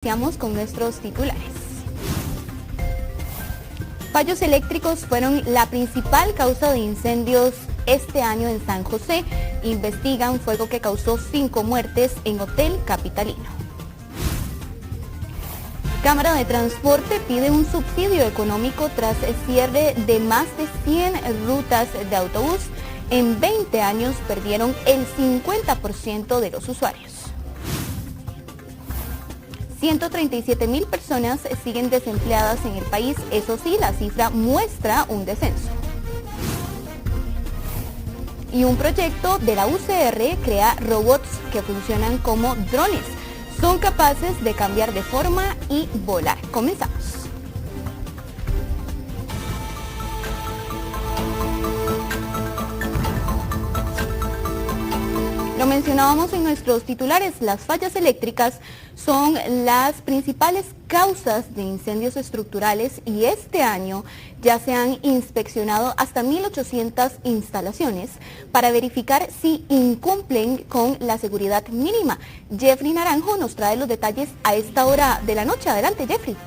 Iniciamos con nuestros titulares. Fallos eléctricos fueron la principal causa de incendios este año en San José. Investigan fuego que causó 5 muertes en hotel capitalino. Cámara de Transporte pide un subsidio económico tras el cierre de más de 100 rutas de autobús. En 20 años perdieron el 50% de los usuarios. 137,000 personas siguen desempleadas en el país. Eso sí, la cifra muestra un descenso. Y un proyecto de la UCR crea robots que funcionan como drones. Son capaces de cambiar de forma y volar. Comenzamos. Lo mencionábamos en nuestros titulares, las fallas eléctricas son las principales causas de incendios estructurales y este año ya se han inspeccionado hasta 1.800 instalaciones para verificar si incumplen con la seguridad mínima. Jeffrey Naranjo nos trae los detalles a esta hora de la noche. Adelante, Jeffrey.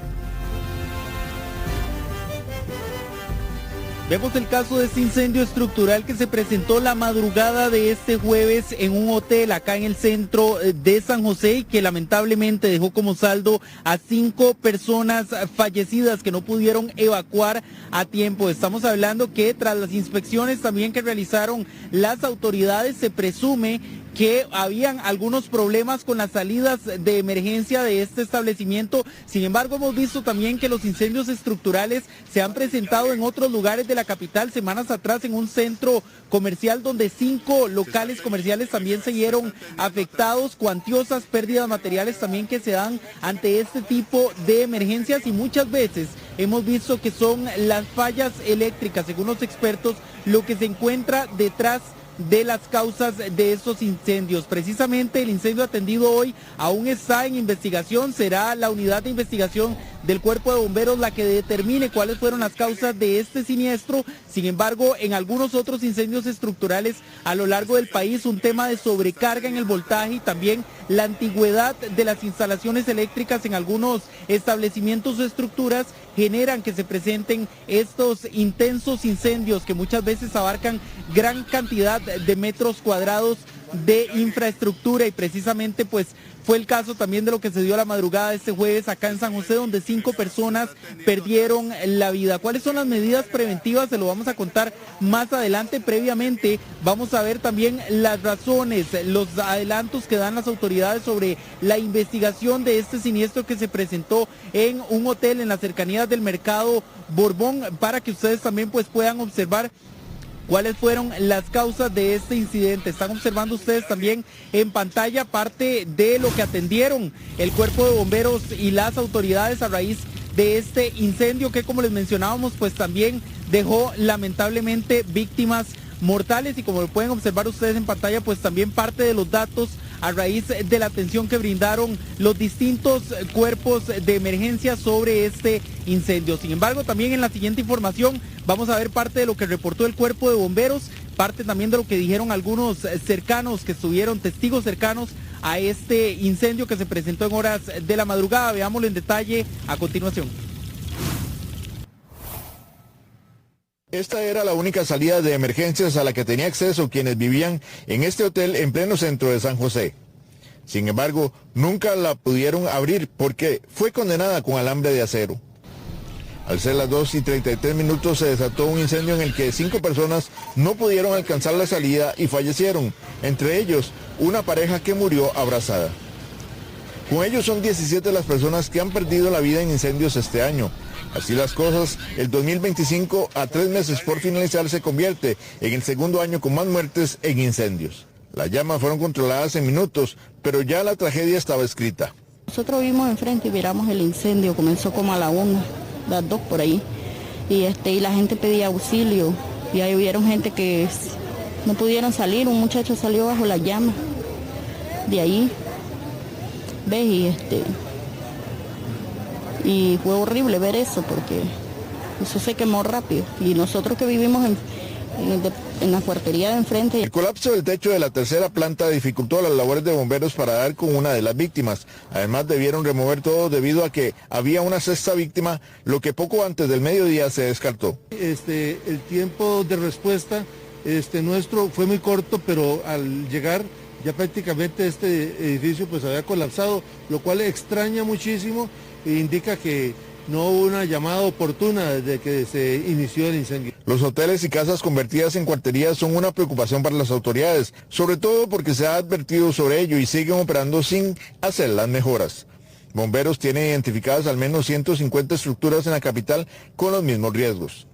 Vemos el caso de este incendio estructural que se presentó la madrugada de este jueves en un hotel acá en el centro de San José y que lamentablemente dejó como saldo a 5 personas fallecidas que no pudieron evacuar a tiempo. Estamos hablando que tras las inspecciones también que realizaron las autoridades se presume que habían algunos problemas con las salidas de emergencia de este establecimiento. Sin embargo, hemos visto también que los incendios estructurales se han presentado en otros lugares de la capital. Semanas atrás en un centro comercial donde 5 locales comerciales también se vieron afectados, cuantiosas pérdidas materiales también que se dan ante este tipo de emergencias y muchas veces hemos visto que son las fallas eléctricas, según los expertos, lo que se encuentra detrás de las causas de estos incendios. Precisamente el incendio atendido hoy aún está en investigación. Será la unidad de investigación del Cuerpo de Bomberos la que determine cuáles fueron las causas de este siniestro. Sin embargo, en algunos otros incendios estructurales a lo largo del país, un tema de sobrecarga en el voltaje y también la antigüedad de las instalaciones eléctricas en algunos establecimientos o estructuras generan que se presenten estos intensos incendios que muchas veces abarcan gran cantidad de metros cuadrados de infraestructura y precisamente pues fue el caso también de lo que se dio la madrugada de este jueves acá en San José, donde 5 personas perdieron la vida. ¿Cuáles son las medidas preventivas? Se lo vamos a contar más adelante. Previamente vamos a ver también las razones, los adelantos que dan las autoridades sobre la investigación de este siniestro que se presentó en un hotel en las cercanías del mercado Borbón, para que ustedes también pues puedan observar cuáles fueron las causas de este incidente. Están observando ustedes también en pantalla parte de lo que atendieron el Cuerpo de Bomberos y las autoridades a raíz de este incendio que, como les mencionábamos, pues también dejó lamentablemente víctimas mortales y como lo pueden observar ustedes en pantalla, pues también parte de los datos a raíz de la atención que brindaron los distintos cuerpos de emergencia sobre este incendio. Sin embargo, también en la siguiente información vamos a ver parte de lo que reportó el Cuerpo de Bomberos, parte también de lo que dijeron algunos cercanos que estuvieron, testigos cercanos a este incendio que se presentó en horas de la madrugada. Veámoslo en detalle a continuación. Esta era la única salida de emergencias a la que tenía acceso quienes vivían en este hotel en pleno centro de San José. Sin embargo, nunca la pudieron abrir porque fue condenada con alambre de acero. Al ser las 2:33 se desató un incendio en el que 5 personas no pudieron alcanzar la salida y fallecieron, entre ellos una pareja que murió abrazada. Con ellos son 17 las personas que han perdido la vida en incendios este año. Así las cosas, el 2025, a 3 meses por finalizar, se convierte en el segundo año con más muertes en incendios. Las llamas fueron controladas en minutos, pero ya la tragedia estaba escrita. Nosotros vimos enfrente y miramos el incendio, comenzó como a la 1, las 2 por ahí, y la gente pedía auxilio, y ahí hubieron gente que no pudieron salir, un muchacho salió bajo las llamas, de ahí, ves, y fue horrible ver eso porque eso se quemó rápido y nosotros que vivimos en la cuartería de enfrente. El colapso del techo de la tercera planta dificultó las labores de bomberos para dar con una de las víctimas. Además debieron remover todo debido a que había una sexta víctima, lo que poco antes del mediodía se descartó. El tiempo de respuesta nuestro fue muy corto, pero al llegar ya prácticamente este edificio pues había colapsado, lo cual extraña muchísimo e indica que no hubo una llamada oportuna desde que se inició el incendio. Los hoteles y casas convertidas en cuarterías son una preocupación para las autoridades, sobre todo porque se ha advertido sobre ello y siguen operando sin hacer las mejoras. Bomberos tienen identificadas al menos 150 estructuras en la capital con los mismos riesgos.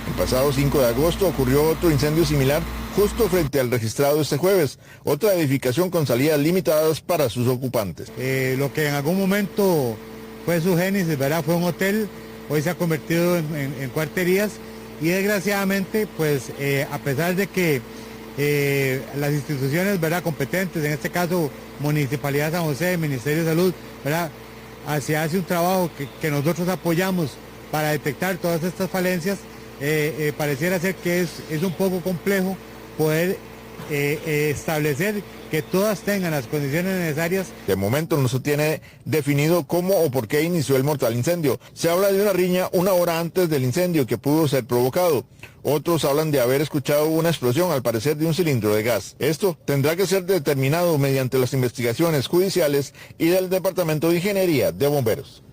El pasado 5 de agosto ocurrió otro incendio similar justo frente al registrado este jueves, otra edificación con salidas limitadas para sus ocupantes. Lo que en algún momento fue su génesis, ¿verdad? Fue un hotel, hoy se ha convertido en cuarterías y desgraciadamente, pues a pesar de que las instituciones, ¿verdad?, competentes, en este caso Municipalidad de San José, Ministerio de Salud, ¿verdad?, se hace un trabajo que nosotros apoyamos para detectar todas estas falencias, pareciera ser que es un poco complejo poder establecer que todas tengan las condiciones necesarias. De momento no se tiene definido cómo o por qué inició el mortal incendio. Se habla de una riña una hora antes del incendio que pudo ser provocado. Otros hablan de haber escuchado una explosión, al parecer de un cilindro de gas. Esto tendrá que ser determinado mediante las investigaciones judiciales y del Departamento de Ingeniería de Bomberos.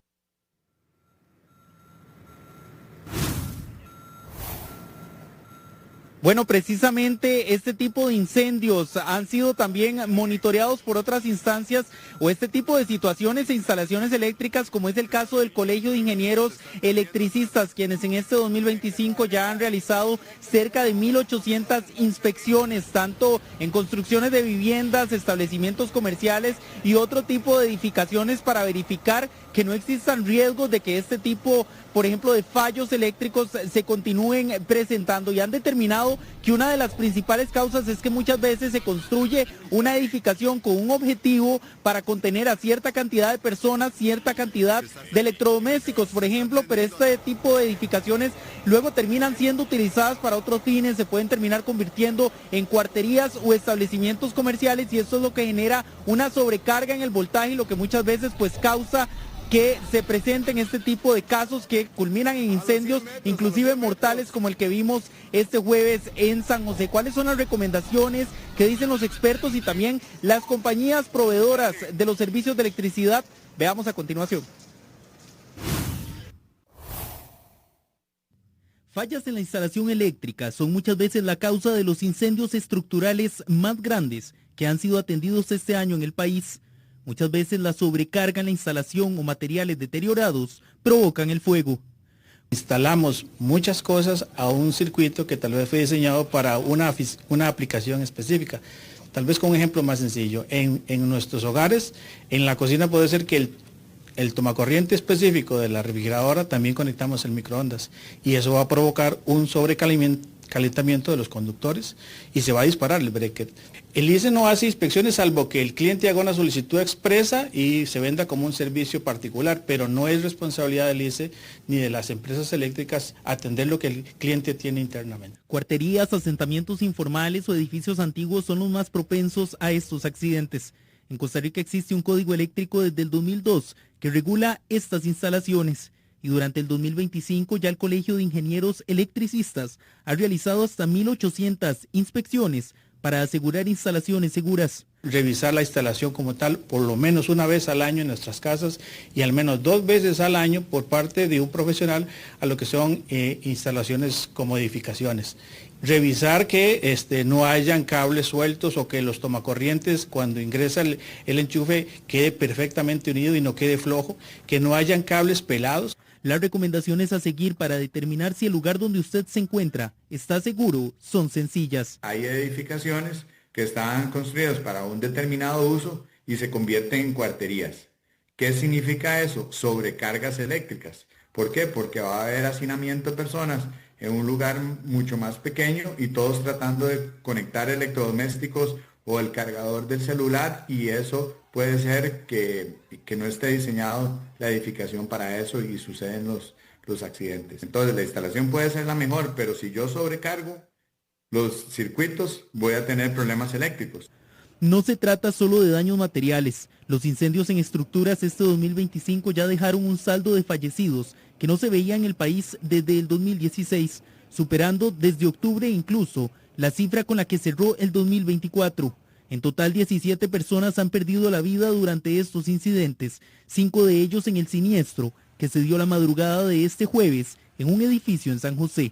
Bueno, precisamente este tipo de incendios han sido también monitoreados por otras instancias o este tipo de situaciones e instalaciones eléctricas, como es el caso del Colegio de Ingenieros Electricistas, quienes en este 2025 ya han realizado cerca de 1.800 inspecciones, tanto en construcciones de viviendas, establecimientos comerciales y otro tipo de edificaciones para verificar que no existan riesgos de que este tipo, por ejemplo, de fallos eléctricos se continúen presentando, y han determinado que una de las principales causas es que muchas veces se construye una edificación con un objetivo para contener a cierta cantidad de personas, cierta cantidad de electrodomésticos, por ejemplo, pero este tipo de edificaciones luego terminan siendo utilizadas para otros fines, se pueden terminar convirtiendo en cuarterías o establecimientos comerciales, y esto es lo que genera una sobrecarga en el voltaje y lo que muchas veces pues causa que se presenten este tipo de casos que culminan en incendios, inclusive mortales, como el que vimos este jueves en San José. ¿Cuáles son las recomendaciones que dicen los expertos y también las compañías proveedoras de los servicios de electricidad? Veamos a continuación. Fallas en la instalación eléctrica son muchas veces la causa de los incendios estructurales más grandes que han sido atendidos este año en el país. Muchas veces la sobrecarga en la instalación o materiales deteriorados provocan el fuego. Instalamos muchas cosas a un circuito que tal vez fue diseñado para una aplicación específica. Tal vez con un ejemplo más sencillo, en nuestros hogares, en la cocina puede ser que el tomacorriente específico de la refrigeradora también conectamos el microondas y eso va a provocar un sobrecalentamiento de los conductores y se va a disparar el breaker. El ICE no hace inspecciones salvo que el cliente haga una solicitud expresa y se venda como un servicio particular, pero no es responsabilidad del ICE ni de las empresas eléctricas atender lo que el cliente tiene internamente. Cuarterías, asentamientos informales o edificios antiguos son los más propensos a estos accidentes. En Costa Rica existe un código eléctrico desde el 2002 que regula estas instalaciones. Y durante el 2025 ya el Colegio de Ingenieros Electricistas ha realizado hasta 1.800 inspecciones para asegurar instalaciones seguras. Revisar la instalación como tal por lo menos una vez al año en nuestras casas y al menos 2 veces al año por parte de un profesional a lo que son instalaciones como edificaciones. Revisar que no hayan cables sueltos o que los tomacorrientes cuando ingresa el enchufe quede perfectamente unido y no quede flojo, que no hayan cables pelados. Las recomendaciones a seguir para determinar si el lugar donde usted se encuentra está seguro son sencillas. Hay edificaciones que están construidas para un determinado uso y se convierten en cuarterías. ¿Qué significa eso? Sobrecargas eléctricas. ¿Por qué? Porque va a haber hacinamiento de personas en un lugar mucho más pequeño y todos tratando de conectar electrodomésticos o el cargador del celular, y eso puede ser que no esté diseñado la edificación para eso y suceden los accidentes. Entonces la instalación puede ser la mejor, pero si yo sobrecargo, los circuitos, voy a tener problemas eléctricos. No se trata solo de daños materiales. Los incendios en estructuras este 2025 ya dejaron un saldo de fallecidos que no se veía en el país desde el 2016, superando desde octubre incluso la cifra con la que cerró el 2024. En total, 17 personas han perdido la vida durante estos incidentes, 5 de ellos en el siniestro que se dio la madrugada de este jueves en un edificio en San José.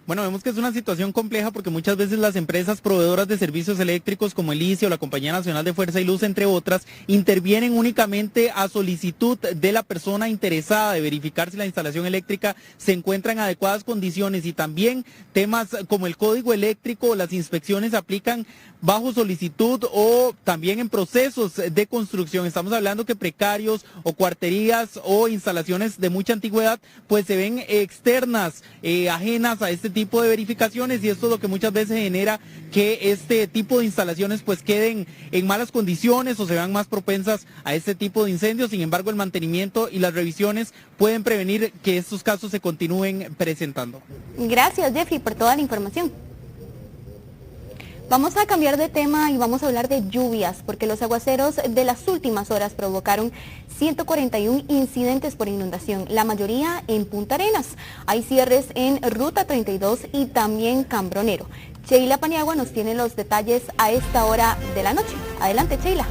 Bueno, vemos que es una situación compleja porque muchas veces las empresas proveedoras de servicios eléctricos como el ICE o la Compañía Nacional de Fuerza y Luz, entre otras, intervienen únicamente a solicitud de la persona interesada de verificar si la instalación eléctrica se encuentra en adecuadas condiciones, y también temas como el código eléctrico, las inspecciones se aplican bajo solicitud o también en procesos de construcción. Estamos hablando que precarios o cuarterías o instalaciones de mucha antigüedad pues se ven externas, ajenas a este tipo de verificaciones, y esto es lo que muchas veces genera que este tipo de instalaciones pues queden en malas condiciones o se vean más propensas a este tipo de incendios. Sin embargo, el mantenimiento y las revisiones pueden prevenir que estos casos se continúen presentando. Gracias, Jeffrey, por toda la información. Vamos a cambiar de tema y vamos a hablar de lluvias, porque los aguaceros de las últimas horas provocaron 141 incidentes por inundación, la mayoría en Punta Arenas. Hay cierres en Ruta 32 y también Cambronero. Sheila Paniagua nos tiene los detalles a esta hora de la noche. Adelante, Sheila.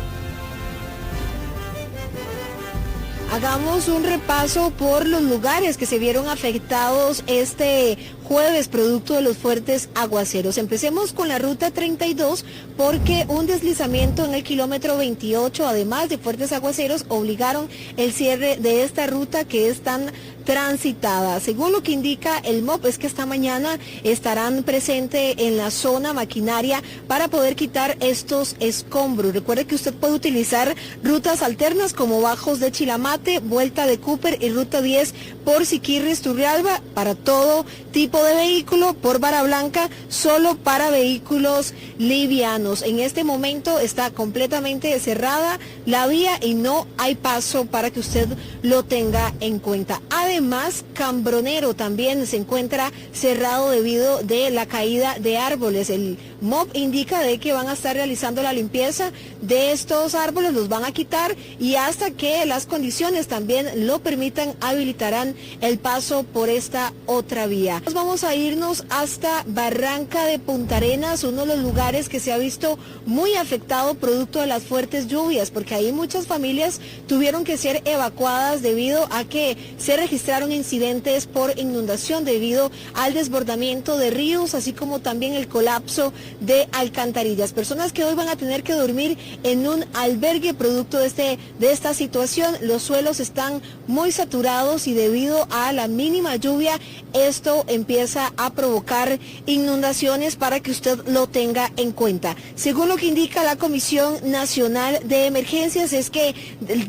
Hagamos un repaso por los lugares que se vieron afectados este jueves producto de los fuertes aguaceros. Empecemos con la Ruta 32 porque un deslizamiento en el kilómetro 28, además de fuertes aguaceros, obligaron el cierre de esta ruta que es tan transitada. Según lo que indica el MOP, es que esta mañana estarán presentes en la zona maquinaria para poder quitar estos escombros. Recuerde que usted puede utilizar rutas alternas como Bajos de Chilamate, Vuelta de Cooper y Ruta 10 por Siquirres, Turrialba, para todo tipo de vehículo, por Vara Blanca, solo para vehículos livianos. En este momento está completamente cerrada la vía y no hay paso para que usted lo tenga en cuenta. Además, Cambronero también se encuentra cerrado debido de la caída de árboles. El MOP indica de que van a estar realizando la limpieza de estos árboles, los van a quitar y hasta que las condiciones también lo permitan, habilitarán el paso por esta otra vía. Vamos a irnos hasta Barranca de Punta Arenas, uno de los lugares que se ha visto muy afectado producto de las fuertes lluvias, porque ahí muchas familias tuvieron que ser evacuadas debido a que se registraron incidentes por inundación debido al desbordamiento de ríos, así como también el colapso de alcantarillas. Personas que hoy van a tener que dormir en un albergue producto de esta situación. Los suelos están muy saturados y debido a la mínima lluvia esto empieza a provocar inundaciones, para que usted lo tenga en cuenta. Según lo que indica la Comisión Nacional de Emergencias, es que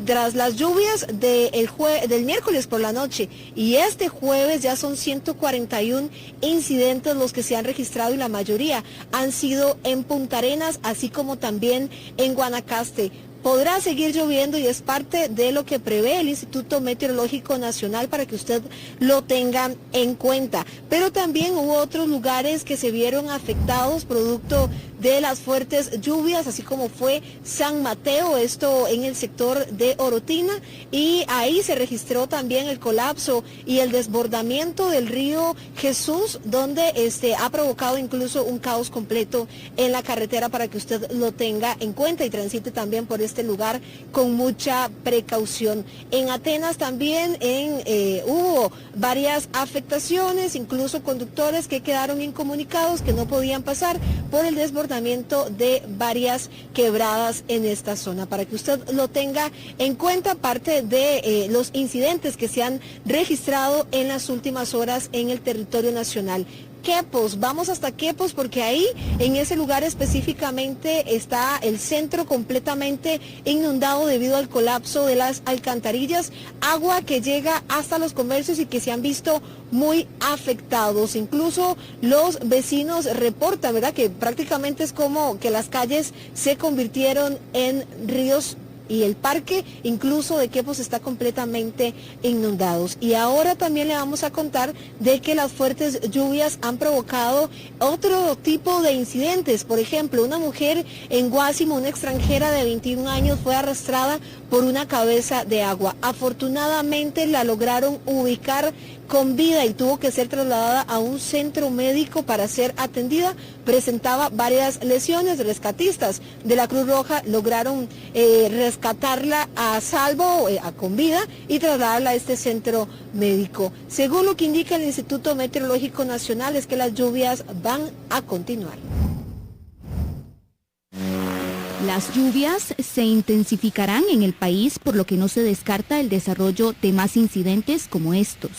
tras las lluvias del miércoles por la noche y este jueves ya son 141 incidentes los que se han registrado y la mayoría han sido en Punta Arenas, así como también en Guanacaste. Podrá seguir lloviendo y es parte de lo que prevé el Instituto Meteorológico Nacional para que usted lo tenga en cuenta. Pero también hubo otros lugares que se vieron afectados producto de las fuertes lluvias, así como fue San Mateo, esto en el sector de Orotina, y ahí se registró también el colapso y el desbordamiento del río Jesús, donde ha provocado incluso un caos completo en la carretera, para que usted lo tenga en cuenta y transite también por este lugar con mucha precaución. En Atenas también hubo varias afectaciones, incluso conductores que quedaron incomunicados, que no podían pasar por el desbordamiento de varias quebradas en esta zona, para que usted lo tenga en cuenta, parte de los incidentes que se han registrado en las últimas horas en el territorio nacional. Quepos, vamos hasta Quepos porque ahí en ese lugar específicamente está el centro completamente inundado debido al colapso de las alcantarillas, agua que llega hasta los comercios y que se han visto muy afectados. Incluso los vecinos reportan, ¿verdad?, que prácticamente es como que las calles se convirtieron en ríos y el parque incluso de Quepos está completamente inundados. Y ahora también le vamos a contar de que las fuertes lluvias han provocado otro tipo de incidentes. Por ejemplo, una mujer en Guásimo, una extranjera de 21 años, fue arrastrada por una cabeza de agua. Afortunadamente la lograron ubicar con vida y tuvo que ser trasladada a un centro médico para ser atendida. Presentaba varias lesiones. Rescatistas de la Cruz Roja lograron rescatarla a salvo, con vida, y trasladarla a este centro médico. Según lo que indica el Instituto Meteorológico Nacional, es que las lluvias van a continuar. Las lluvias se intensificarán en el país, por lo que no se descarta el desarrollo de más incidentes como estos.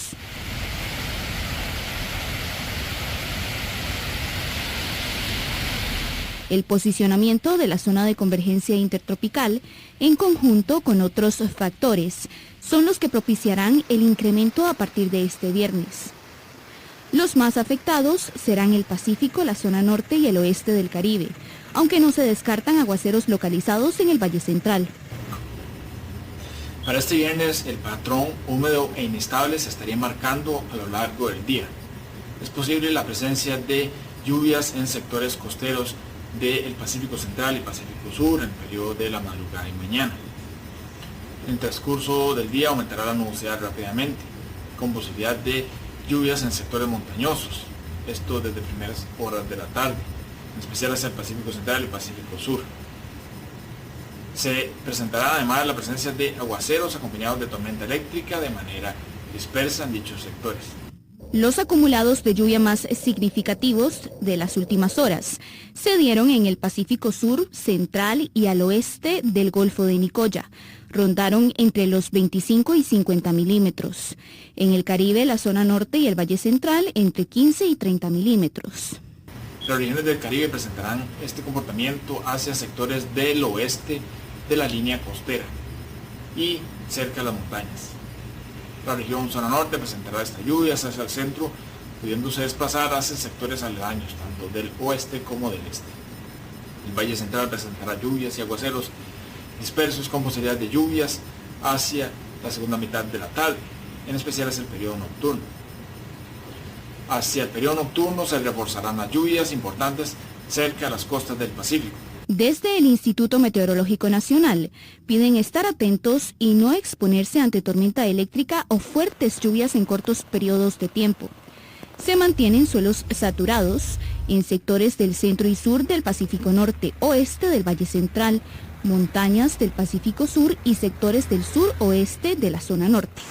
El posicionamiento de la zona de convergencia intertropical, en conjunto con otros factores, son los que propiciarán el incremento a partir de este viernes. Los más afectados serán el Pacífico, la zona norte y el oeste del Caribe, aunque no se descartan aguaceros localizados en el Valle Central. Para este viernes, el patrón húmedo e inestable se estaría marcando a lo largo del día. Es posible la presencia de lluvias en sectores costeros del Pacífico Central y Pacífico Sur en el periodo de la madrugada y mañana. En el transcurso del día aumentará la nubosidad rápidamente, con posibilidad de lluvias en sectores montañosos, esto desde primeras horas de la tarde, en especial hacia el Pacífico Central y Pacífico Sur. Se presentará además la presencia de aguaceros acompañados de tormenta eléctrica de manera dispersa en dichos sectores. Los acumulados de lluvia más significativos de las últimas horas se dieron en el Pacífico Sur, Central y al oeste del Golfo de Nicoya. Rondaron entre los 25 y 50 milímetros. En el Caribe, la zona norte y el Valle Central, entre 15 y 30 milímetros. Las regiones del Caribe presentarán este comportamiento hacia sectores del oeste de la línea costera y cerca de las montañas. La región zona norte presentará estas lluvias hacia el centro, pudiéndose desplazar hacia sectores aledaños, tanto del oeste como del este. El Valle Central presentará lluvias y aguaceros dispersos con posibilidad de lluvias hacia la segunda mitad de la tarde, en especial hacia el periodo nocturno. Hacia el periodo nocturno se reforzarán las lluvias importantes cerca de las costas del Pacífico. Desde el Instituto Meteorológico Nacional piden estar atentos y no exponerse ante tormenta eléctrica o fuertes lluvias en cortos periodos de tiempo. Se mantienen suelos saturados en sectores del centro y sur del Pacífico Norte, oeste del Valle Central, montañas del Pacífico Sur y sectores del sur-oeste de la zona norte.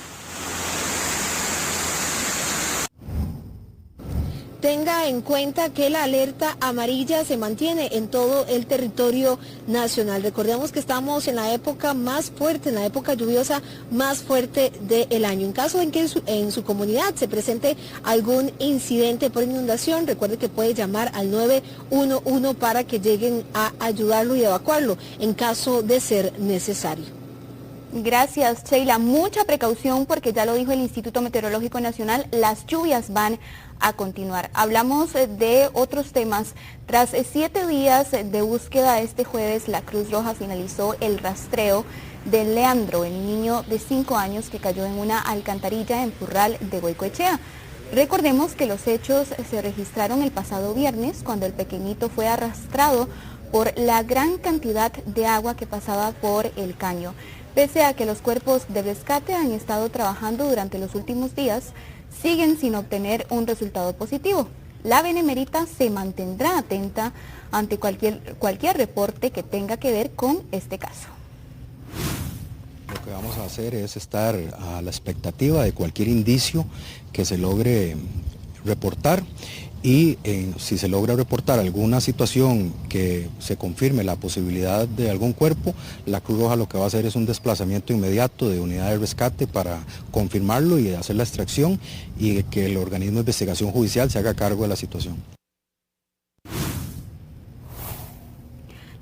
Tenga en cuenta que la alerta amarilla se mantiene en todo el territorio nacional. Recordemos que estamos en la época más fuerte, en la época lluviosa más fuerte del año. En caso en que en su comunidad se presente algún incidente por inundación, recuerde que puede llamar al 911 para que lleguen a ayudarlo y evacuarlo en caso de ser necesario. Gracias, Sheila. Mucha precaución porque ya lo dijo el Instituto Meteorológico Nacional, las lluvias van a continuar. Hablamos de otros temas. Tras 7 días de búsqueda, este jueves la Cruz Roja finalizó el rastreo de Leandro, el niño de 5 años que cayó en una alcantarilla en Purral de Goicoechea. Recordemos que los hechos se registraron el pasado viernes, cuando el pequeñito fue arrastrado por la gran cantidad de agua que pasaba por el caño. Pese a que los cuerpos de rescate han estado trabajando durante los últimos días, siguen sin obtener un resultado positivo. La Benemérita se mantendrá atenta ante cualquier reporte que tenga que ver con este caso. Lo que vamos a hacer es estar a la expectativa de cualquier indicio que se logre reportar y si se logra reportar alguna situación que se confirme la posibilidad de algún cuerpo, la Cruz Roja lo que va a hacer es un desplazamiento inmediato de unidad de rescate para confirmarlo y hacer la extracción y que el organismo de investigación judicial se haga cargo de la situación.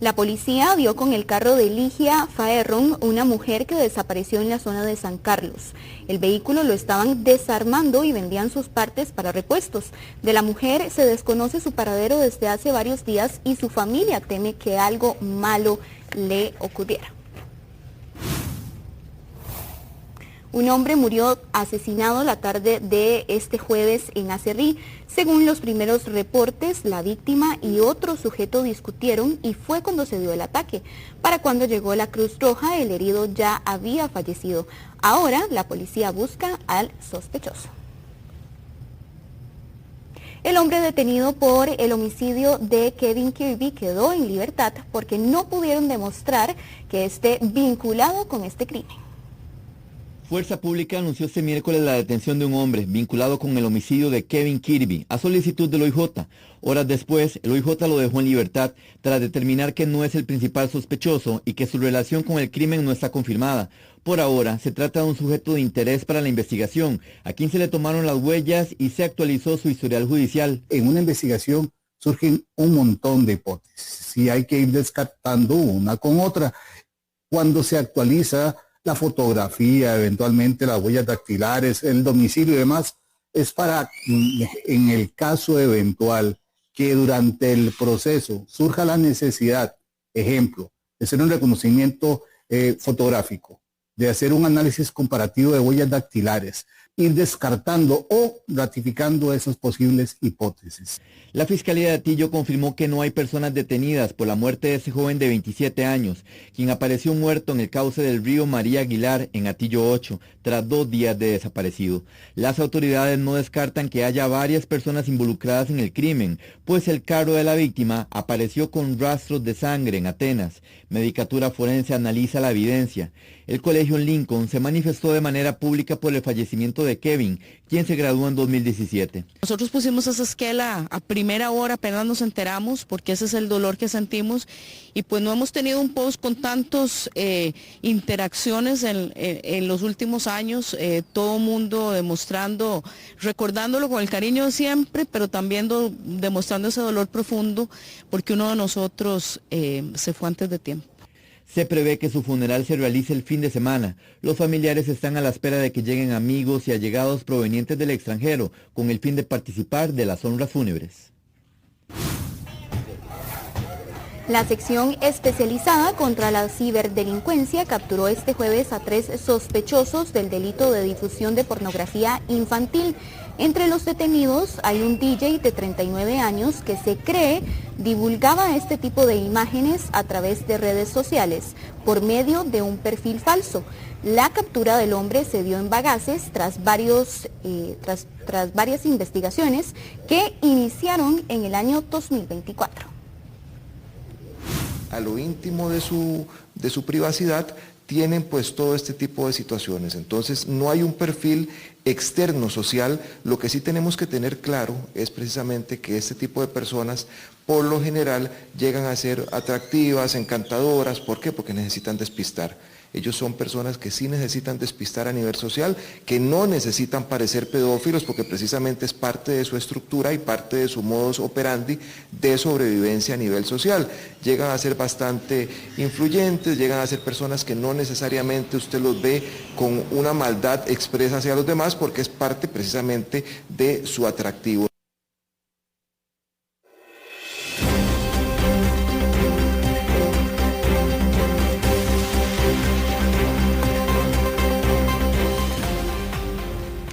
La policía vio con el carro de Ligia Faerron una mujer que desapareció en la zona de San Carlos. El vehículo lo estaban desarmando y vendían sus partes para repuestos. De la mujer se desconoce su paradero desde hace varios días y su familia teme que algo malo le ocurriera. Un hombre murió asesinado la tarde de este jueves en Acerrí. Según los primeros reportes, la víctima y otro sujeto discutieron y fue cuando se dio el ataque. Para cuando llegó la Cruz Roja, el herido ya había fallecido. Ahora la policía busca al sospechoso. El hombre detenido por el homicidio de Kevin Kirby quedó en libertad porque no pudieron demostrar que esté vinculado con este crimen. Fuerza Pública anunció este miércoles la detención de un hombre vinculado con el homicidio de Kevin Kirby a solicitud del OIJ. Horas después, el OIJ lo dejó en libertad tras determinar que no es el principal sospechoso y que su relación con el crimen no está confirmada. Por ahora, se trata de un sujeto de interés para la investigación, a quien se le tomaron las huellas y se actualizó su historial judicial. En una investigación surgen un montón de hipótesis y hay que ir descartando una con otra. Cuando se actualiza la fotografía, eventualmente las huellas dactilares, el domicilio y demás, es para, en el caso eventual, que durante el proceso surja la necesidad, ejemplo, de hacer un reconocimiento fotográfico, de hacer un análisis comparativo de huellas dactilares, ir descartando o ratificando esas posibles hipótesis. La Fiscalía de Atillo confirmó que no hay personas detenidas por la muerte de ese joven de 27 años, quien apareció muerto en el cauce del río María Aguilar en Atillo 8, tras 2 días de desaparecido. Las autoridades no descartan que haya varias personas involucradas en el crimen, pues el carro de la víctima apareció con rastros de sangre en Atenas. Medicatura Forense analiza la evidencia. El Colegio Lincoln se manifestó de manera pública por el fallecimiento de Kevin, quien se graduó en 2017. Nosotros pusimos esa esquela a primera hora, apenas nos enteramos, porque ese es el dolor que sentimos, y pues no hemos tenido un post con tantas interacciones en los últimos años, todo mundo demostrando, recordándolo con el cariño de siempre, pero también demostrando ese dolor profundo, porque uno de nosotros se fue antes de tiempo. Se prevé que su funeral se realice el fin de semana. Los familiares están a la espera de que lleguen amigos y allegados provenientes del extranjero, con el fin de participar de las honras fúnebres. La sección especializada contra la ciberdelincuencia capturó este jueves a 3 sospechosos del delito de difusión de pornografía infantil. Entre los detenidos hay un DJ de 39 años que se cree divulgaba este tipo de imágenes a través de redes sociales por medio de un perfil falso. La captura del hombre se dio en Bagaces tras varias investigaciones que iniciaron en el año 2024. A lo íntimo de su privacidad tienen pues todo este tipo de situaciones. Entonces no hay un perfil externo social. Lo que sí tenemos que tener claro es precisamente que este tipo de personas por lo general llegan a ser atractivas, encantadoras. ¿Por qué? Porque necesitan despistar. Ellos son personas que sí necesitan despistar a nivel social, que no necesitan parecer pedófilos porque precisamente es parte de su estructura y parte de su modus operandi de sobrevivencia a nivel social. Llegan a ser bastante influyentes, llegan a ser personas que no necesariamente usted los ve con una maldad expresa hacia los demás porque es parte precisamente de su atractivo.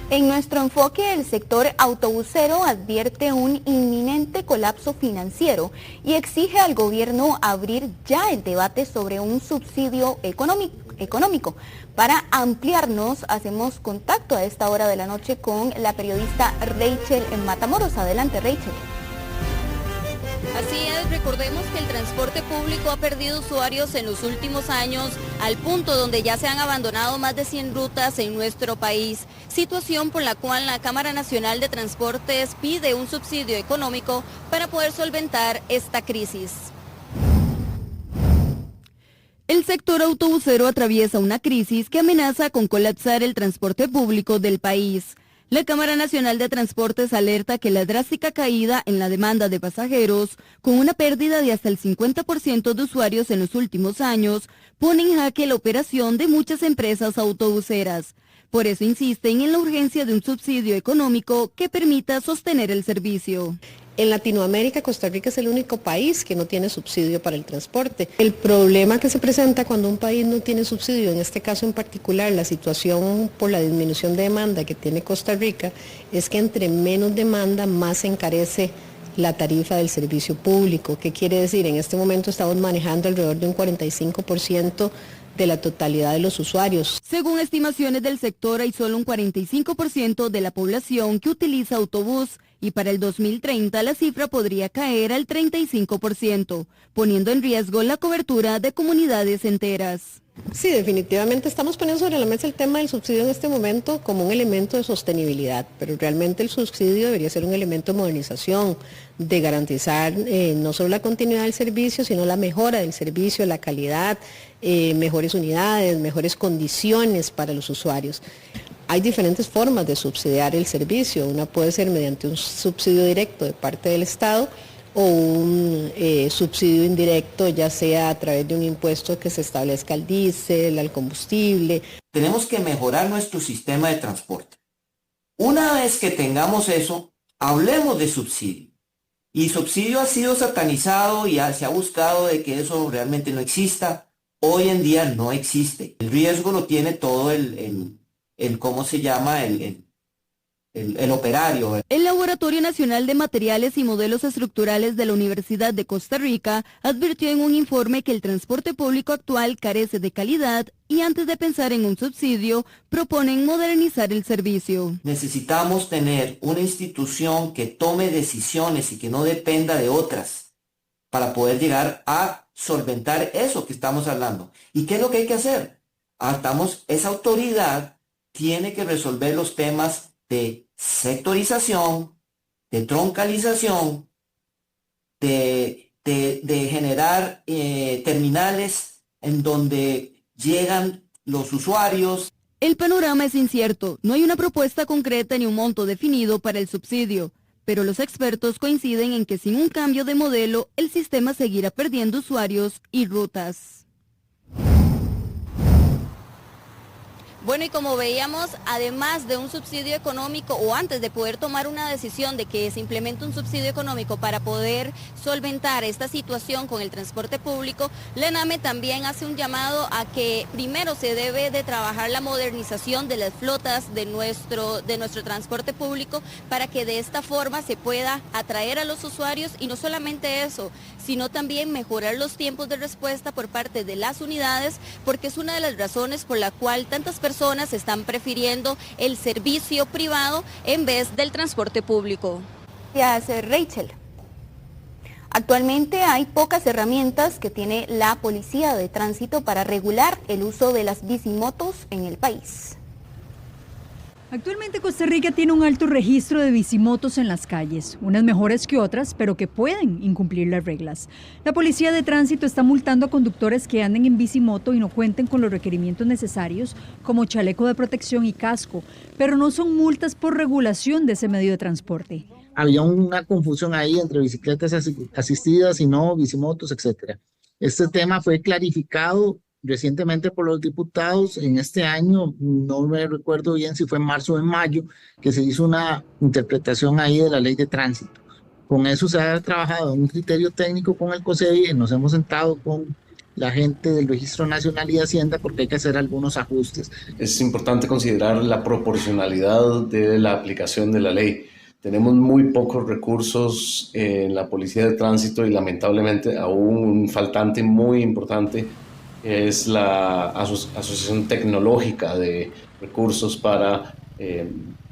En nuestro enfoque, el sector autobusero advierte un inminente colapso financiero y exige al gobierno abrir ya el debate sobre un subsidio económico. Para ampliarnos, hacemos contacto a esta hora de la noche con la periodista Rachel en Matamoros. Adelante, Rachel. Así es, recordemos que el transporte público ha perdido usuarios en los últimos años al punto donde ya se han abandonado más de 100 rutas en nuestro país, situación por la cual la Cámara Nacional de Transportes pide un subsidio económico para poder solventar esta crisis. El sector autobusero atraviesa una crisis que amenaza con colapsar el transporte público del país. La Cámara Nacional de Transportes alerta que la drástica caída en la demanda de pasajeros, con una pérdida de hasta el 50% de usuarios en los últimos años, pone en jaque la operación de muchas empresas autobuseras. Por eso insisten en la urgencia de un subsidio económico que permita sostener el servicio. En Latinoamérica, Costa Rica es el único país que no tiene subsidio para el transporte. El problema que se presenta cuando un país no tiene subsidio, en este caso en particular, la situación por la disminución de demanda que tiene Costa Rica, es que entre menos demanda, más se encarece la tarifa del servicio público. ¿Qué quiere decir? En este momento estamos manejando alrededor de un 45% de la totalidad de los usuarios. Según estimaciones del sector, hay solo un 45% de la población que utiliza autobús y para el 2030 la cifra podría caer al 35%, poniendo en riesgo la cobertura de comunidades enteras. Sí, definitivamente estamos poniendo sobre la mesa el tema del subsidio en este momento como un elemento de sostenibilidad, pero realmente el subsidio debería ser un elemento de modernización, de garantizar no solo la continuidad del servicio, sino la mejora del servicio, la calidad, mejores unidades, mejores condiciones para los usuarios. Hay diferentes formas de subsidiar el servicio. Una puede ser mediante un subsidio directo de parte del Estado o un subsidio indirecto, ya sea a través de un impuesto que se establezca al diésel, al combustible. Tenemos que mejorar nuestro sistema de transporte. Una vez que tengamos eso, hablemos de subsidio. Y subsidio ha sido satanizado y se ha buscado de que eso realmente no exista. Hoy en día no existe. El riesgo lo tiene todo ¿cómo se llama? El operario. El Laboratorio Nacional de Materiales y Modelos Estructurales de la Universidad de Costa Rica advirtió en un informe que el transporte público actual carece de calidad y antes de pensar en un subsidio, proponen modernizar el servicio. Necesitamos tener una institución que tome decisiones y que no dependa de otras para poder llegar a solventar eso que estamos hablando. ¿Y qué es lo que hay que hacer? Esa autoridad tiene que resolver los temas de sectorización, de troncalización, de generar terminales en donde llegan los usuarios. El panorama es incierto, no hay una propuesta concreta ni un monto definido para el subsidio, pero los expertos coinciden en que sin un cambio de modelo, el sistema seguirá perdiendo usuarios y rutas. Bueno, y como veíamos, además de un subsidio económico o antes de poder tomar una decisión de que se implemente un subsidio económico para poder solventar esta situación con el transporte público, la ENAME también hace un llamado a que primero se debe de trabajar la modernización de las flotas de nuestro transporte público para que de esta forma se pueda atraer a los usuarios y no solamente eso, sino también mejorar los tiempos de respuesta por parte de las unidades, porque es una de las razones por la cual tantas personas están prefiriendo el servicio privado en vez del transporte público. Gracias, Rachel. Actualmente hay pocas herramientas que tiene la Policía de Tránsito para regular el uso de las bicimotos en el país. Actualmente Costa Rica tiene un alto registro de bicimotos en las calles, unas mejores que otras, pero que pueden incumplir las reglas. La Policía de Tránsito está multando a conductores que anden en bicimoto y no cuenten con los requerimientos necesarios, como chaleco de protección y casco, pero no son multas por regulación de ese medio de transporte. Había una confusión ahí entre bicicletas asistidas y no, bicimotos, etc. Este tema fue clarificado recientemente por los diputados en este año, no me recuerdo bien si fue en marzo o en mayo, que se hizo una interpretación ahí de la ley de tránsito. Con eso se ha trabajado un criterio técnico con el COSEBI, nos hemos sentado con la gente del Registro Nacional y de Hacienda porque hay que hacer algunos ajustes. Es importante considerar la proporcionalidad de la aplicación de la ley. Tenemos muy pocos recursos en la Policía de Tránsito y lamentablemente aún un faltante muy importante es la Asociación Tecnológica de Recursos para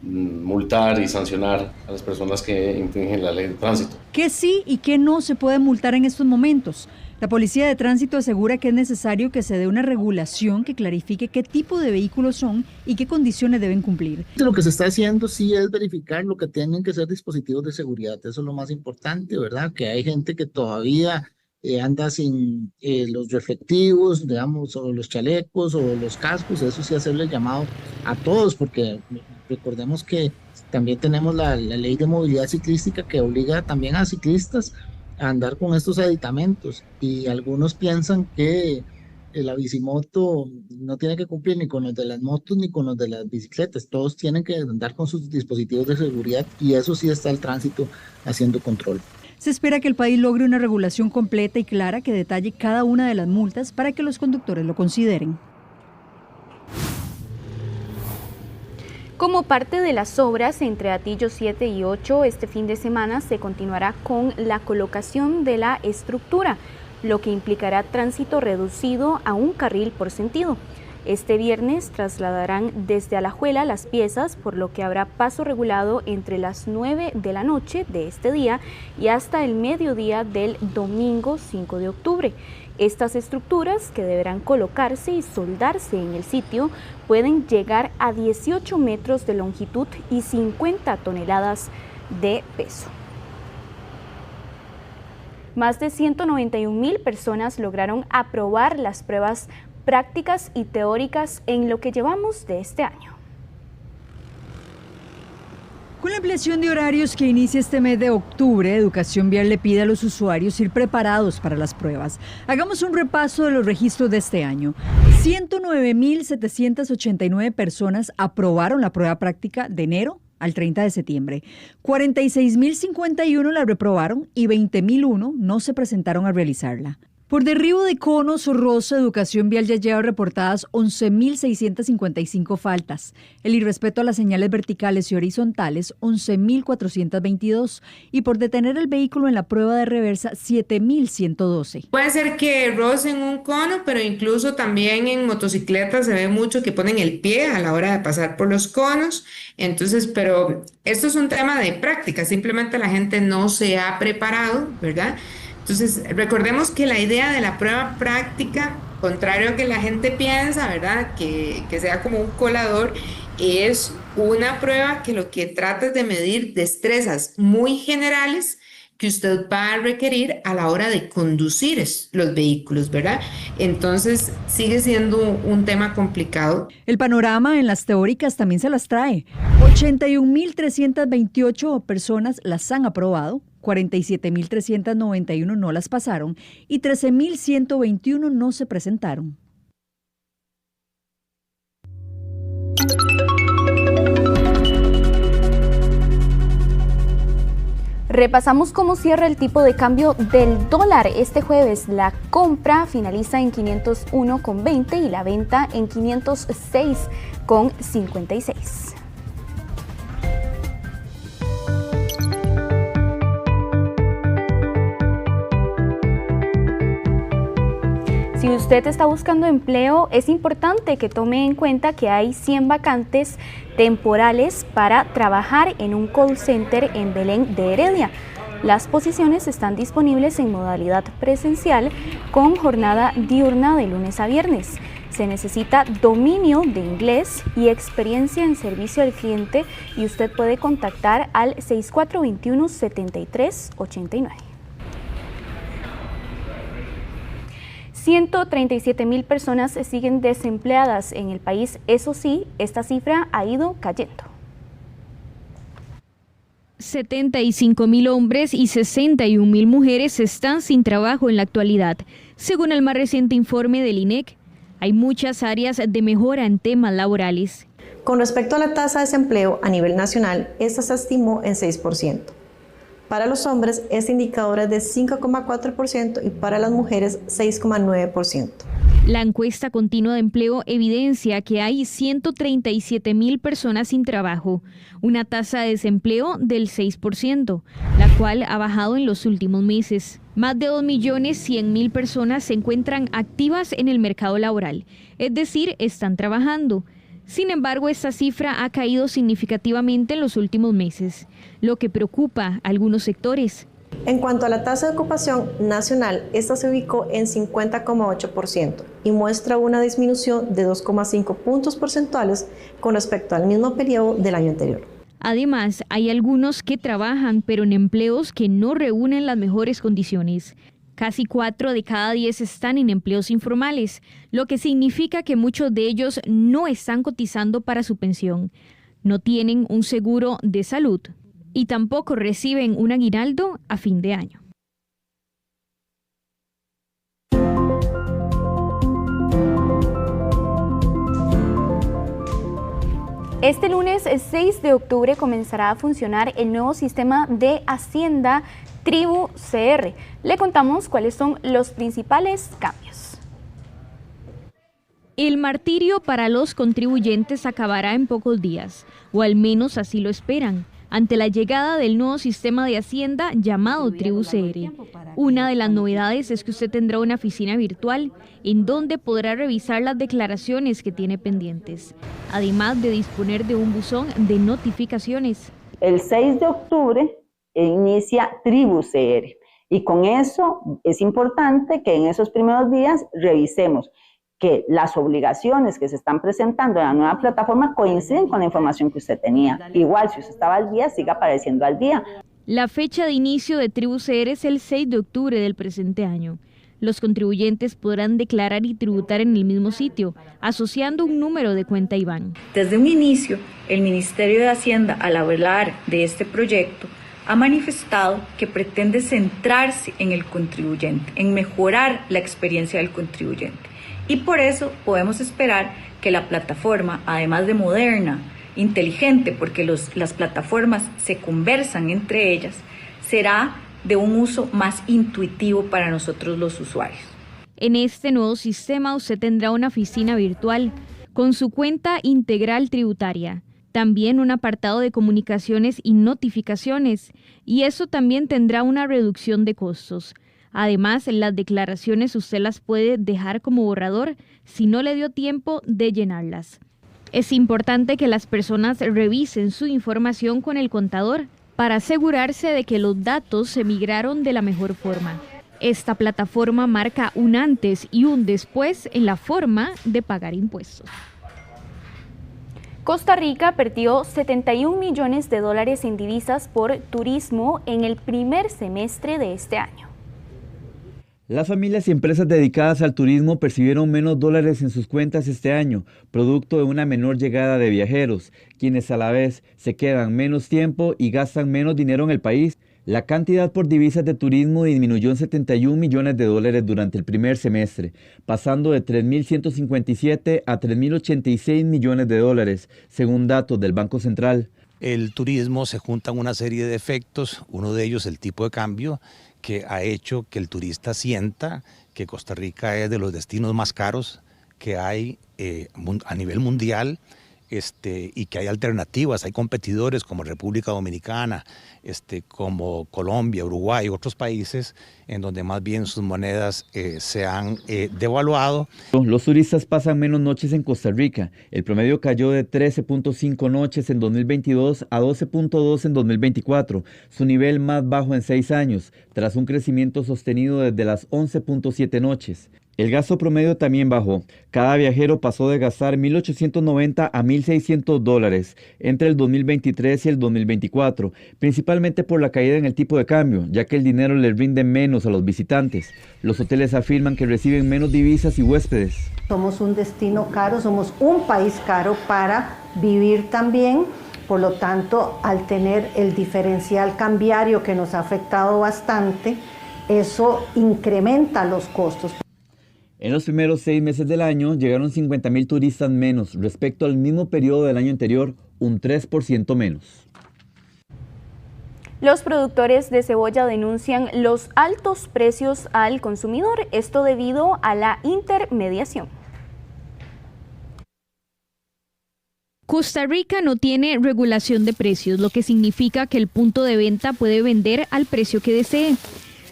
multar y sancionar a las personas que infringen la ley de tránsito. ¿Qué sí y qué no se puede multar en estos momentos? La Policía de Tránsito asegura que es necesario que se dé una regulación que clarifique qué tipo de vehículos son y qué condiciones deben cumplir. Lo que se está haciendo sí es verificar lo que tienen que ser dispositivos de seguridad, eso es lo más importante, ¿verdad? Que hay gente que todavía anda sin los reflectivos, digamos, o los chalecos o los cascos, eso sí hacerle el llamado a todos, porque recordemos que también tenemos la ley de movilidad ciclística que obliga también a ciclistas a andar con estos aditamentos y algunos piensan que la bicimoto no tiene que cumplir ni con los de las motos ni con los de las bicicletas. Todos tienen que andar con sus dispositivos de seguridad y eso sí está el tránsito haciendo control. Se espera que el país logre una regulación completa y clara que detalle cada una de las multas para que los conductores lo consideren. Como parte de las obras entre Atillo 7 y 8, este fin de semana se continuará con la colocación de la estructura, lo que implicará tránsito reducido a un carril por sentido. Este viernes trasladarán desde Alajuela las piezas, por lo que habrá paso regulado entre las 9 de la noche de este día y hasta el mediodía del domingo 5 de octubre. Estas estructuras, que deberán colocarse y soldarse en el sitio, pueden llegar a 18 metros de longitud y 50 toneladas de peso. Más de 191,000 personas lograron aprobar las pruebas prácticas y teóricas en lo que llevamos de este año. Con la ampliación de horarios que inicia este mes de octubre, Educación Vial le pide a los usuarios ir preparados para las pruebas. Hagamos un repaso de los registros de este año. 109,789 personas aprobaron la prueba práctica de enero al 30 de septiembre. 46,051 la reprobaron y 20,001 no se presentaron a realizarla. Por derribo de conos o rosa, Educación Vial ya lleva reportadas 11,655 faltas. El irrespeto a las señales verticales y horizontales, 11,422. Y por detener el vehículo en la prueba de reversa, 7,112. Puede ser que rocen un cono, pero incluso también en motocicletas se ve mucho que ponen el pie a la hora de pasar por los conos. Entonces, pero esto es un tema de práctica, simplemente la gente no se ha preparado, ¿verdad? Entonces, recordemos que la idea de la prueba práctica, contrario a que la gente piensa, ¿verdad? Que sea como un colador, es una prueba que lo que trata es de medir destrezas muy generales que usted va a requerir a la hora de conducir los vehículos, ¿verdad? Entonces, sigue siendo un tema complicado. El panorama en las teóricas también se las trae. 81,328 personas las han aprobado. 47,391 no las pasaron y 13,121 no se presentaron. Repasamos cómo cierra el tipo de cambio del dólar. Este jueves la compra finaliza en 501,20 y la venta en 506,56. Si usted está buscando empleo, es importante que tome en cuenta que hay 100 vacantes temporales para trabajar en un call center en Belén de Heredia. Las posiciones están disponibles en modalidad presencial con jornada diurna de lunes a viernes. Se necesita dominio de inglés y experiencia en servicio al cliente y usted puede contactar al 6421-7389. 137,000 personas siguen desempleadas en el país. Eso sí, esta cifra ha ido cayendo. 75,000 hombres y 61,000 mujeres están sin trabajo en la actualidad. Según el más reciente informe del INEC, hay muchas áreas de mejora en temas laborales. Con respecto a la tasa de desempleo a nivel nacional, esta se estimó en 6%. Para los hombres, este indicador es de 5,4% y para las mujeres 6,9%. La encuesta continua de empleo evidencia que hay 137,000 personas sin trabajo, una tasa de desempleo del 6%, la cual ha bajado en los últimos meses. Más de 2,100,000 personas se encuentran activas en el mercado laboral, es decir, están trabajando. Sin embargo, esta cifra ha caído significativamente en los últimos meses, lo que preocupa a algunos sectores. En cuanto a la tasa de ocupación nacional, esta se ubicó en 50,8% y muestra una disminución de 2,5 puntos porcentuales con respecto al mismo periodo del año anterior. Además, hay algunos que trabajan, pero en empleos que no reúnen las mejores condiciones. Casi 4 de cada 10 están en empleos informales, lo que significa que muchos de ellos no están cotizando para su pensión, no tienen un seguro de salud y tampoco reciben un aguinaldo a fin de año. Este lunes 6 de octubre comenzará a funcionar el nuevo sistema de Hacienda Tribu CR. Le contamos cuáles son los principales cambios. El martirio para los contribuyentes acabará en pocos días, o al menos así lo esperan, ante la llegada del nuevo sistema de Hacienda llamado Tribu CR. Una de las novedades es que usted tendrá una oficina virtual en donde podrá revisar las declaraciones que tiene pendientes, además de disponer de un buzón de notificaciones. El 6 de octubre inicia Tribu CR y con eso es importante que en esos primeros días revisemos que las obligaciones que se están presentando en la nueva plataforma coinciden con la información que usted tenía. Igual, si usted estaba al día, siga apareciendo al día. La fecha de inicio de Tribu CR es el 6 de octubre del presente año. Los contribuyentes podrán declarar y tributar en el mismo sitio, asociando un número de cuenta IBAN. Desde un inicio, el Ministerio de Hacienda, al hablar de este proyecto, ha manifestado que pretende centrarse en el contribuyente, en mejorar la experiencia del contribuyente. Y por eso podemos esperar que la plataforma, además de moderna, inteligente, porque las plataformas se conversan entre ellas, será de un uso más intuitivo para nosotros los usuarios. En este nuevo sistema usted tendrá una oficina virtual con su cuenta integral tributaria, también un apartado de comunicaciones y notificaciones, y eso también tendrá una reducción de costos. Además, las declaraciones usted las puede dejar como borrador si no le dio tiempo de llenarlas. Es importante que las personas revisen su información con el contador para asegurarse de que los datos se migraron de la mejor forma. Esta plataforma marca un antes y un después en la forma de pagar impuestos. Costa Rica perdió $71 millones en divisas por turismo en el primer semestre de este año. Las familias y empresas dedicadas al turismo percibieron menos dólares en sus cuentas este año, producto de una menor llegada de viajeros, quienes a la vez se quedan menos tiempo y gastan menos dinero en el país. La cantidad por divisas de turismo disminuyó en $71 millones durante el primer semestre, pasando de 3.157 a 3.086 millones de dólares, según datos del Banco Central. El turismo se juntan una serie de efectos, uno de ellos el tipo de cambio, que ha hecho que el turista sienta que Costa Rica es de los destinos más caros que hay a nivel mundial, y que hay alternativas, hay competidores como República Dominicana, como Colombia, Uruguay y otros países en donde más bien sus monedas se han devaluado. Los turistas pasan menos noches en Costa Rica. El promedio cayó de 13.5 noches en 2022 a 12.2 en 2024, su nivel más bajo en 6 años, tras un crecimiento sostenido desde las 11.7 noches. El gasto promedio también bajó. Cada viajero pasó de gastar $1.890 a $1.600 entre el 2023 y el 2024, principalmente por la caída en el tipo de cambio, ya que el dinero les rinde menos a los visitantes. Los hoteles afirman que reciben menos divisas y huéspedes. Somos un destino caro, somos un país caro para vivir también. Por lo tanto, al tener el diferencial cambiario que nos ha afectado bastante, eso incrementa los costos. En los primeros 6 meses del año llegaron 50.000 turistas menos respecto al mismo periodo del año anterior, un 3% menos. Los productores de cebolla denuncian los altos precios al consumidor, esto debido a la intermediación. Costa Rica no tiene regulación de precios, lo que significa que el punto de venta puede vender al precio que desee.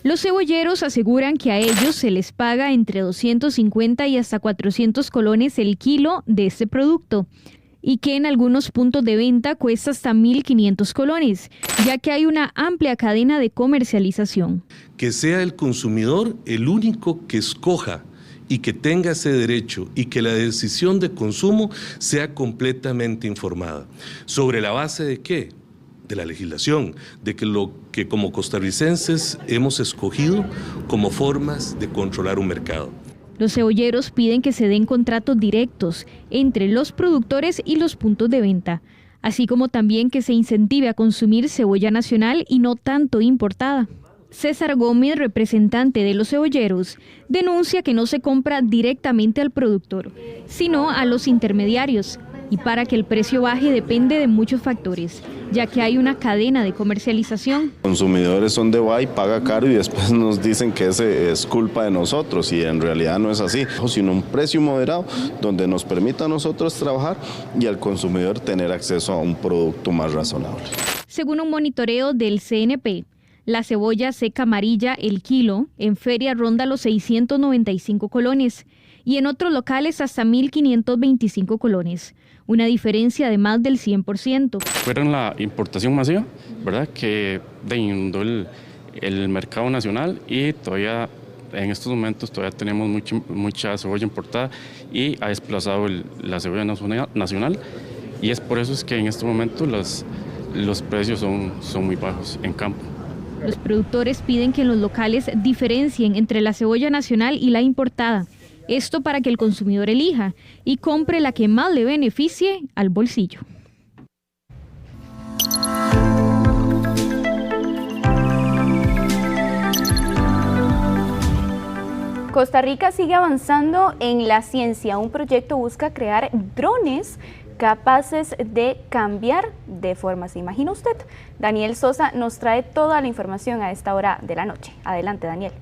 Los cebolleros aseguran que a ellos se les paga entre 250 y hasta 400 colones el kilo de este producto y que en algunos puntos de venta cuesta hasta 1.500 colones, ya que hay una amplia cadena de comercialización. Que sea el consumidor el único que escoja y que tenga ese derecho y que la decisión de consumo sea completamente informada. ¿Sobre la base de qué? De la legislación, de que lo que como costarricenses hemos escogido como formas de controlar un mercado. Los cebolleros piden que se den contratos directos entre los productores y los puntos de venta, así como también que se incentive a consumir cebolla nacional y no tanto importada. César Gómez, representante de los cebolleros, denuncia que no se compra directamente al productor, sino a los intermediarios, Y para que el precio baje depende de muchos factores, ya que hay una cadena de comercialización. Consumidores son de va y paga caro y después nos dicen que ese es culpa de nosotros y en realidad no es así, sino un precio moderado donde nos permita a nosotros trabajar y al consumidor tener acceso a un producto más razonable. Según un monitoreo del CNP, la cebolla seca amarilla, el kilo, en feria ronda los 695 colones y en otros locales hasta 1.525 colones, una diferencia de más del 100%. Fueron la importación masiva, ¿verdad?, que inundó el mercado nacional y todavía en estos momentos todavía tenemos mucha cebolla importada y ha desplazado la cebolla nacional y es por eso es que en este momento los precios son muy bajos en campo. Los productores piden que en los locales diferencien entre la cebolla nacional y la importada. Esto para que el consumidor elija y compre la que más le beneficie al bolsillo. Costa Rica sigue avanzando en la ciencia. Un proyecto busca crear drones capaces de cambiar de forma. ¿Se imagina usted? Daniel Sosa nos trae toda la información a esta hora de la noche. Adelante, Daniel.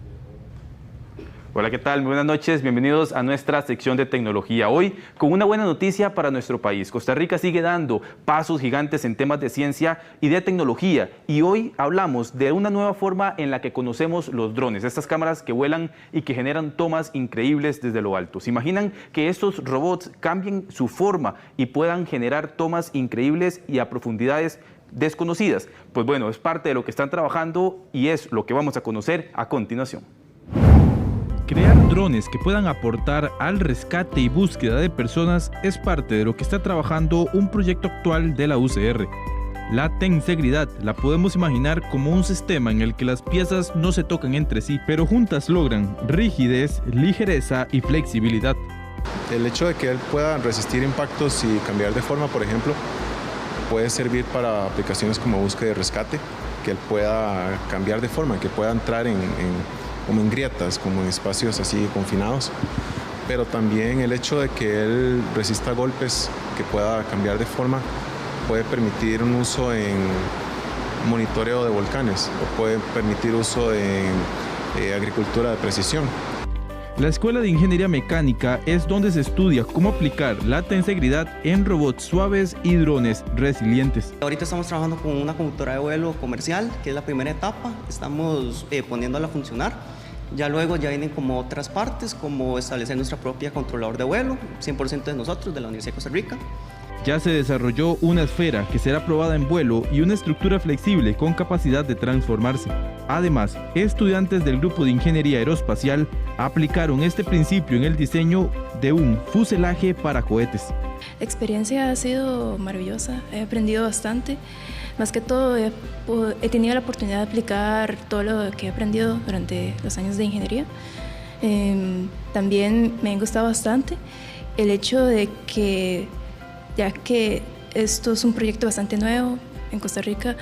Hola, ¿qué tal? Muy buenas noches, bienvenidos a nuestra sección de tecnología. Hoy con una buena noticia para nuestro país. Costa Rica sigue dando pasos gigantes en temas de ciencia y de tecnología y hoy hablamos de una nueva forma en la que conocemos los drones, estas cámaras que vuelan y que generan tomas increíbles desde lo alto. ¿Se imaginan que estos robots cambien su forma y puedan generar tomas increíbles y a profundidades desconocidas? Pues bueno, es parte de lo que están trabajando y es lo que vamos a conocer a continuación. Crear drones que puedan aportar al rescate y búsqueda de personas es parte de lo que está trabajando un proyecto actual de la UCR. La Tensegridad la podemos imaginar como un sistema en el que las piezas no se tocan entre sí, pero juntas logran rigidez, ligereza y flexibilidad. El hecho de que él pueda resistir impactos y cambiar de forma, por ejemplo, puede servir para aplicaciones como búsqueda y rescate, que él pueda cambiar de forma, que pueda entrar como en grietas, como en espacios así confinados, pero también el hecho de que él resista golpes, que pueda cambiar de forma, puede permitir un uso en monitoreo de volcanes o puede permitir uso en agricultura de precisión. La Escuela de Ingeniería Mecánica es donde se estudia cómo aplicar la tensegridad en robots suaves y drones resilientes. Ahorita estamos trabajando con una computadora de vuelo comercial, que es la primera etapa, estamos poniéndola a funcionar. Ya luego ya vienen como otras partes, como establecer nuestra propia controlador de vuelo, 100% de nosotros, de la Universidad de Costa Rica. Ya se desarrolló una esfera que será probada en vuelo y una estructura flexible con capacidad de transformarse. Además, estudiantes del grupo de Ingeniería Aeroespacial aplicaron este principio en el diseño de un fuselaje para cohetes. La experiencia ha sido maravillosa, he aprendido bastante. Más que todo he tenido la oportunidad de aplicar todo lo que he aprendido durante los años de ingeniería. También me ha gustado bastante el hecho de que, ya que esto es un proyecto bastante nuevo en Costa Rica,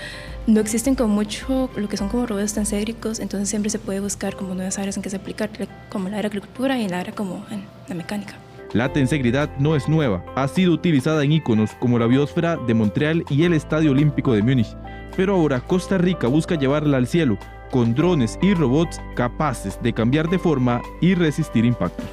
no existen como mucho lo que son como robots tenséricos, entonces siempre se puede buscar como nuevas áreas en que se aplicar, como la agricultura y la área como en la mecánica. La tensegridad no es nueva, ha sido utilizada en íconos como la Biosfera de Montreal y el Estadio Olímpico de Múnich, pero ahora Costa Rica busca llevarla al cielo con drones y robots capaces de cambiar de forma y resistir impactos.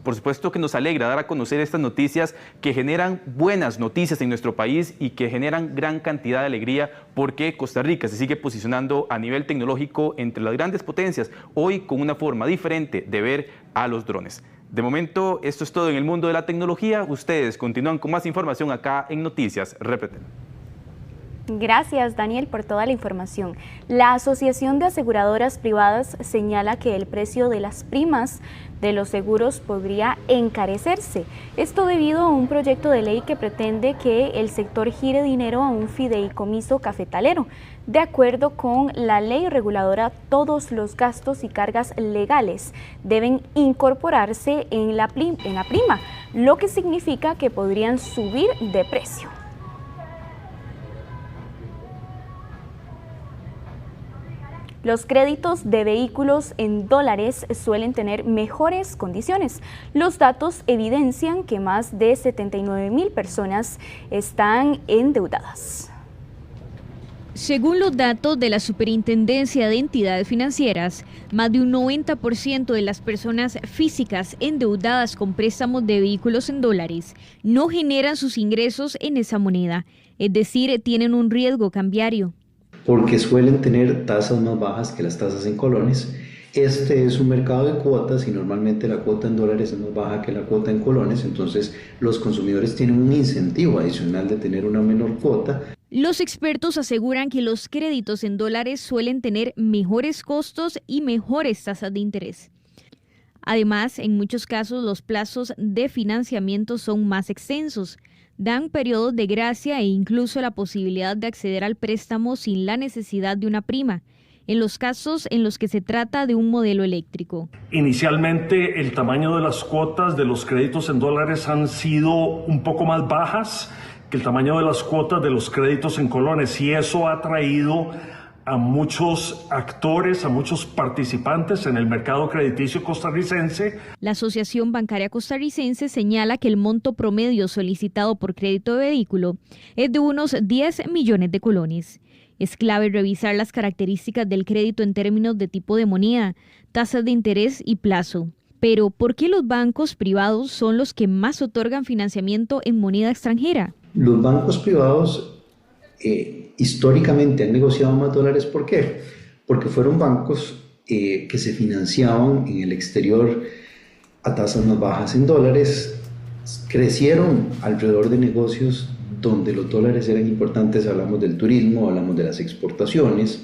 Por supuesto que nos alegra dar a conocer estas noticias que generan buenas noticias en nuestro país y que generan gran cantidad de alegría porque Costa Rica se sigue posicionando a nivel tecnológico entre las grandes potencias, hoy con una forma diferente de ver a los drones. De momento, esto es todo en el mundo de la tecnología. Ustedes continúan con más información acá en Noticias Repeten. Gracias, Daniel, por toda la información. La Asociación de Aseguradoras Privadas señala que el precio de las primas de los seguros podría encarecerse. Esto debido a un proyecto de ley que pretende que el sector gire dinero a un fideicomiso cafetalero. De acuerdo con la ley reguladora, todos los gastos y cargas legales deben incorporarse en la prima, lo que significa que podrían subir de precio. Los créditos de vehículos en dólares suelen tener mejores condiciones. Los datos evidencian que más de 79,000 personas están endeudadas. Según los datos de la Superintendencia de Entidades Financieras, más de un 90% de las personas físicas endeudadas con préstamos de vehículos en dólares no generan sus ingresos en esa moneda, es decir, tienen un riesgo cambiario. Porque suelen tener tasas más bajas que las tasas en colones. Este es un mercado de cuotas y normalmente la cuota en dólares es más baja que la cuota en colones, entonces los consumidores tienen un incentivo adicional de tener una menor cuota. Los expertos aseguran que los créditos en dólares suelen tener mejores costos y mejores tasas de interés. Además, en muchos casos los plazos de financiamiento son más extensos, dan periodos de gracia e incluso la posibilidad de acceder al préstamo sin la necesidad de una prima, en los casos en los que se trata de un modelo eléctrico. Inicialmente, el tamaño de las cuotas de los créditos en dólares han sido un poco más bajas que el tamaño de las cuotas de los créditos en colones, y eso ha traído a muchos actores, a muchos participantes en el mercado crediticio costarricense. La Asociación Bancaria Costarricense señala que el monto promedio solicitado por crédito de vehículo es de unos 10 millones de colones. Es clave revisar las características del crédito en términos de tipo de moneda, tasas de interés y plazo. Pero, ¿por qué los bancos privados son los que más otorgan financiamiento en moneda extranjera? Los bancos privados históricamente han negociado más dólares. ¿Por qué? Porque fueron bancos que se financiaban en el exterior a tasas más bajas en dólares, crecieron alrededor de negocios donde los dólares eran importantes. Hablamos del turismo, hablamos de las exportaciones.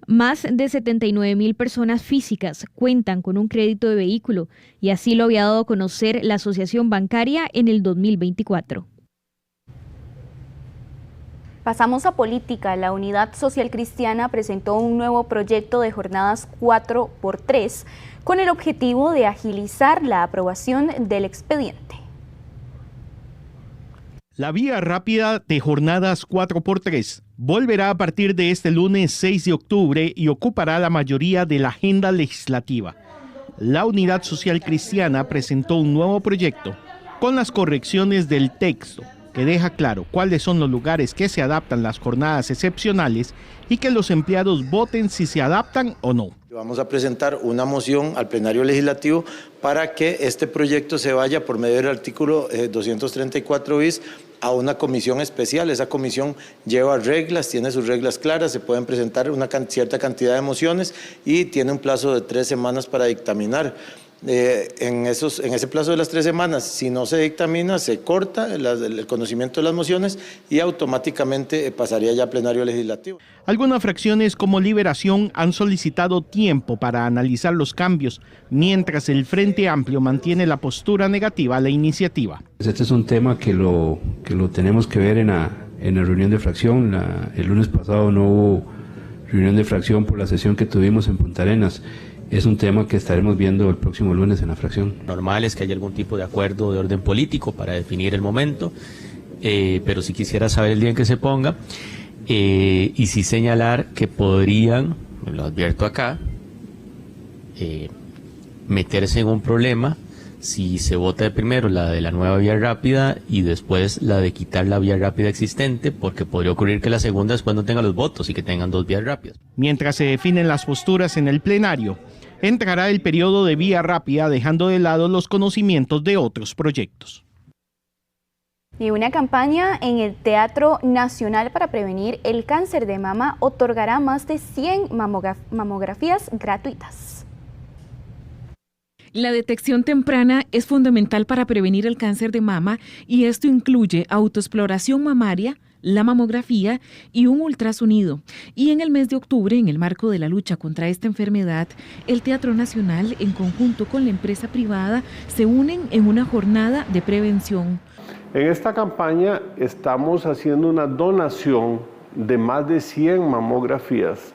Más de 79,000 personas físicas cuentan con un crédito de vehículo, y así lo había dado a conocer la Asociación Bancaria en el 2024. Pasamos a política. La Unidad Social Cristiana presentó un nuevo proyecto de jornadas 4x3 con el objetivo de agilizar la aprobación del expediente. La vía rápida de jornadas 4x3 volverá a partir de este lunes 6 de octubre y ocupará la mayoría de la agenda legislativa. La Unidad Social Cristiana presentó un nuevo proyecto con las correcciones del texto, que deja claro cuáles son los lugares que se adaptan las jornadas excepcionales y que los empleados voten si se adaptan o no. Vamos a presentar una moción al plenario legislativo para que este proyecto se vaya por medio del artículo 234 bis a una comisión especial. Esa comisión lleva reglas, tiene sus reglas claras, se pueden presentar una cierta cantidad de mociones y tiene un plazo de 3 semanas para dictaminar. En ese plazo de las 3 semanas, si no se dictamina, se corta el conocimiento de las mociones y automáticamente pasaría ya a plenario legislativo. Algunas fracciones como Liberación han solicitado tiempo para analizar los cambios, mientras el Frente Amplio mantiene la postura negativa a la iniciativa. Este es un tema que lo tenemos que ver en la reunión de fracción. El lunes pasado no hubo reunión de fracción por la sesión que tuvimos en Punta Arenas. Es un tema que estaremos viendo el próximo lunes en la fracción. Normal es que haya algún tipo de acuerdo de orden político para definir el momento, pero sí quisiera saber el día en que se ponga, y sí señalar que podrían, lo advierto acá, meterse en un problema si se vota primero la de la nueva vía rápida y después la de quitar la vía rápida existente, porque podría ocurrir que la segunda después no tenga los votos y que tengan 2 vías rápidas. Mientras se definen las posturas en el plenario, entrará el periodo de vía rápida, dejando de lado los conocimientos de otros proyectos. Y una campaña en el Teatro Nacional para prevenir el cáncer de mama otorgará más de 100 mamografías gratuitas. La detección temprana es fundamental para prevenir el cáncer de mama, y esto incluye autoexploración mamaria, la mamografía y un ultrasonido. Y en el mes de octubre, en el marco de la lucha contra esta enfermedad, el Teatro Nacional, en conjunto con la empresa privada, se unen en una jornada de prevención. En esta campaña estamos haciendo una donación de más de 100 mamografías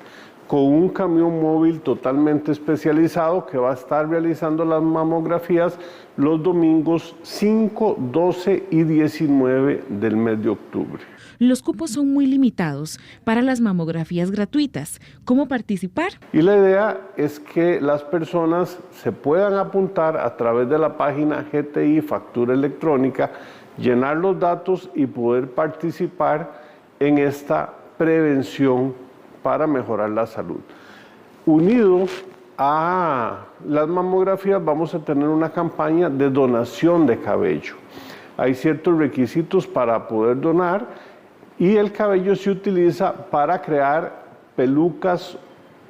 con un camión móvil totalmente especializado que va a estar realizando las mamografías los domingos 5, 12 y 19 del mes de octubre. Los cupos son muy limitados para las mamografías gratuitas. ¿Cómo participar? Y la idea es que las personas se puedan apuntar a través de la página GTI Factura Electrónica, llenar los datos y poder participar en esta prevención para mejorar la salud. Unido a las mamografías vamos a tener una campaña de donación de cabello. Hay ciertos requisitos para poder donar y el cabello se utiliza para crear pelucas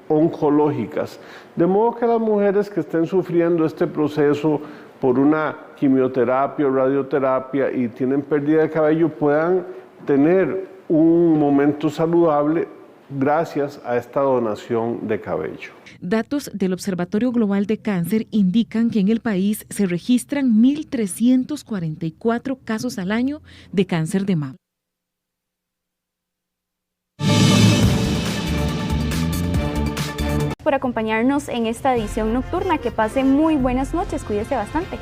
oncológicas. De modo que las mujeres que estén sufriendo este proceso por una quimioterapia o radioterapia y tienen pérdida de cabello puedan tener un momento saludable gracias a esta donación de cabello. Datos del Observatorio Global de Cáncer indican que en el país se registran 1.344 casos al año de cáncer de mama. Por acompañarnos en esta edición nocturna. Que pase muy buenas noches, cuídese bastante.